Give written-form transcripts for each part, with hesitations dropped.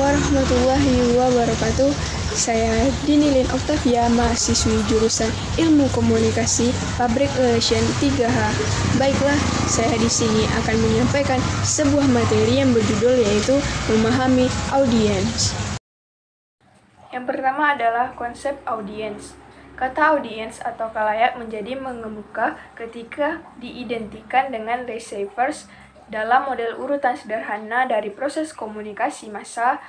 warahmatullahi wabarakatuh. Saya Dinilin Oktavia, mahasiswi jurusan Ilmu Komunikasi Public Relation 3H. Baiklah, saya di sini akan menyampaikan sebuah materi yang berjudul yaitu memahami audiens. Yang pertama adalah konsep audiens. Kata audiens atau khalayak menjadi mengemuka ketika diidentikan dengan receivers dalam model urutan sederhana dari proses komunikasi massa,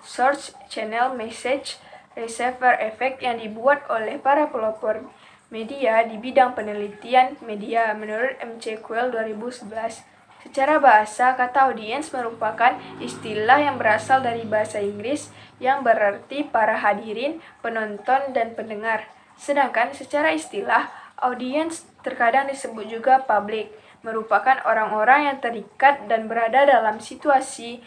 source, channel, message, receiver, effect yang dibuat oleh para pelopor media di bidang penelitian media menurut M.C. Quayle 2011. Secara bahasa, kata audiens merupakan istilah yang berasal dari bahasa Inggris yang berarti para hadirin, penonton, dan pendengar. Sedangkan secara istilah, audiens terkadang disebut juga public, merupakan orang-orang yang terikat dan berada dalam situasi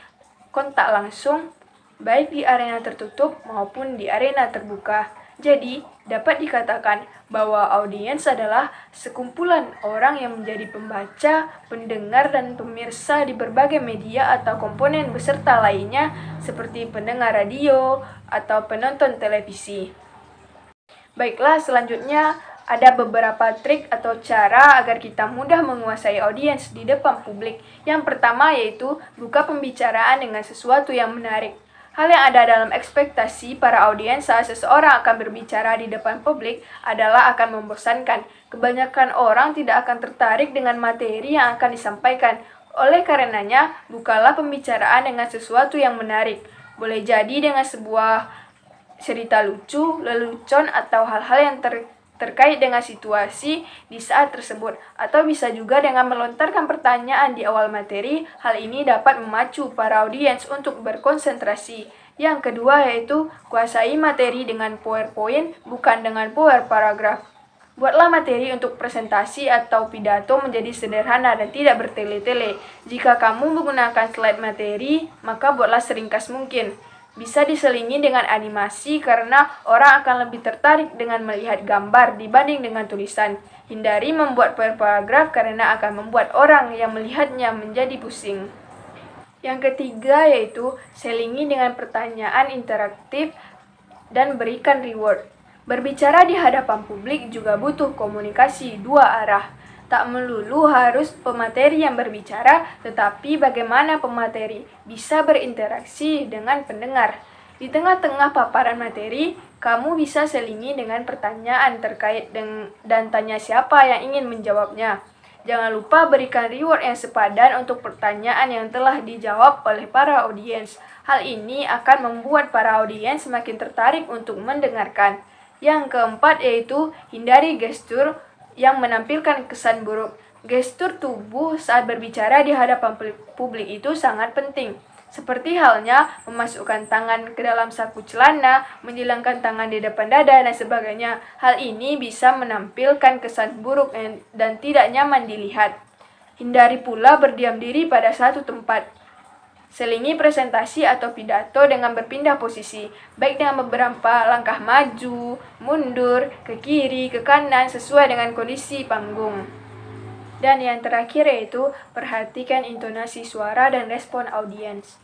kontak langsung, baik di arena tertutup maupun di arena terbuka. Jadi, dapat dikatakan bahwa audiens adalah sekumpulan orang yang menjadi pembaca, pendengar, dan pemirsa di berbagai media atau komponen beserta lainnya seperti pendengar radio atau penonton televisi. Baiklah, selanjutnya ada beberapa trik atau cara agar kita mudah menguasai audiens di depan publik. Yang pertama yaitu buka pembicaraan dengan sesuatu yang menarik. Hal yang ada dalam ekspektasi para audiens saat seseorang akan berbicara di depan publik adalah akan membosankan. Kebanyakan orang tidak akan tertarik dengan materi yang akan disampaikan. Oleh karenanya, bukalah pembicaraan dengan sesuatu yang menarik. Boleh jadi dengan sebuah cerita lucu, lelucon, atau hal-hal yang terkait dengan situasi di saat tersebut, atau bisa juga dengan melontarkan pertanyaan di awal materi. Hal ini dapat memacu para audiens untuk berkonsentrasi. Yang kedua yaitu kuasai materi dengan PowerPoint, bukan dengan power paragraf. Buatlah materi untuk presentasi atau pidato menjadi sederhana dan tidak bertele-tele. Jika kamu menggunakan slide materi, maka buatlah seringkas mungkin. Bisa diselingi dengan animasi karena orang akan lebih tertarik dengan melihat gambar dibanding dengan tulisan. Hindari membuat paragraf karena akan membuat orang yang melihatnya menjadi pusing. Yang ketiga yaitu selingi dengan pertanyaan interaktif dan berikan reward. Berbicara di hadapan publik juga butuh komunikasi dua arah. Tak melulu harus pemateri yang berbicara, tetapi bagaimana pemateri bisa berinteraksi dengan pendengar. Di tengah-tengah paparan materi, kamu bisa selingi dengan pertanyaan terkait dan tanya siapa yang ingin menjawabnya. Jangan lupa berikan reward yang sepadan untuk pertanyaan yang telah dijawab oleh para audiens. Hal ini akan membuat para audiens semakin tertarik untuk mendengarkan. Yang keempat yaitu hindari gestur yang menampilkan kesan buruk. Gestur tubuh saat berbicara di hadapan publik itu sangat penting. Seperti halnya memasukkan tangan ke dalam saku celana, menjilangkan tangan di depan dada, dan sebagainya. Hal ini bisa menampilkan kesan buruk dan tidak nyaman dilihat. Hindari pula berdiam diri pada satu tempat. Selingi presentasi atau pidato dengan berpindah posisi, baik dengan beberapa langkah maju, mundur, ke kiri, ke kanan, sesuai dengan kondisi panggung. Dan yang terakhir yaitu perhatikan intonasi suara dan respon audiens.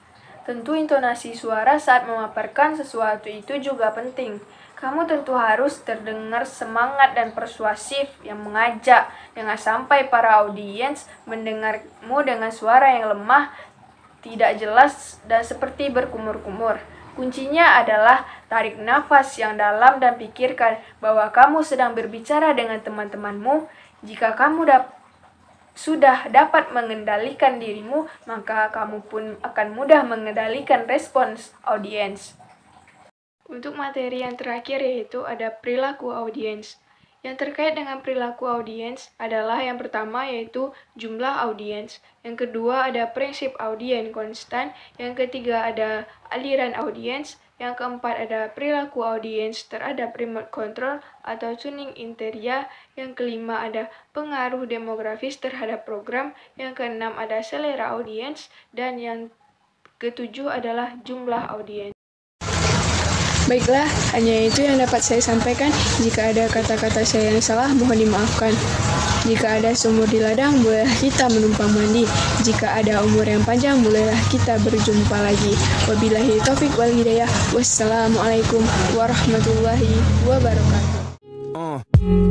Tentu intonasi suara saat memaparkan sesuatu itu juga penting. Kamu tentu harus terdengar semangat dan persuasif yang mengajak. Jangan sampai para audiens mendengarmu dengan suara yang lemah, tidak jelas, dan seperti berkumur-kumur. Kuncinya adalah tarik nafas yang dalam dan pikirkan bahwa kamu sedang berbicara dengan teman-temanmu. Jika kamu sudah dapat mengendalikan dirimu, maka kamu pun akan mudah mengendalikan respons audiens. Untuk materi yang terakhir yaitu ada perilaku audiens. Yang terkait dengan perilaku audiens adalah yang pertama yaitu jumlah audiens, yang kedua ada prinsip audiens konstan, yang ketiga ada aliran audiens, yang keempat ada perilaku audiens terhadap remote control atau tuning interia, yang kelima ada pengaruh demografis terhadap program, yang keenam ada selera audiens, dan yang ketujuh adalah jumlah audiens. Baiklah, hanya itu yang dapat saya sampaikan. Jika ada kata-kata saya yang salah, mohon dimaafkan. Jika ada sumur di ladang, bolehlah kita menumpang mandi. Jika ada umur yang panjang, bolehlah kita berjumpa lagi. Wabillahi taufik wal hidayah. Wassalamualaikum warahmatullahi wabarakatuh.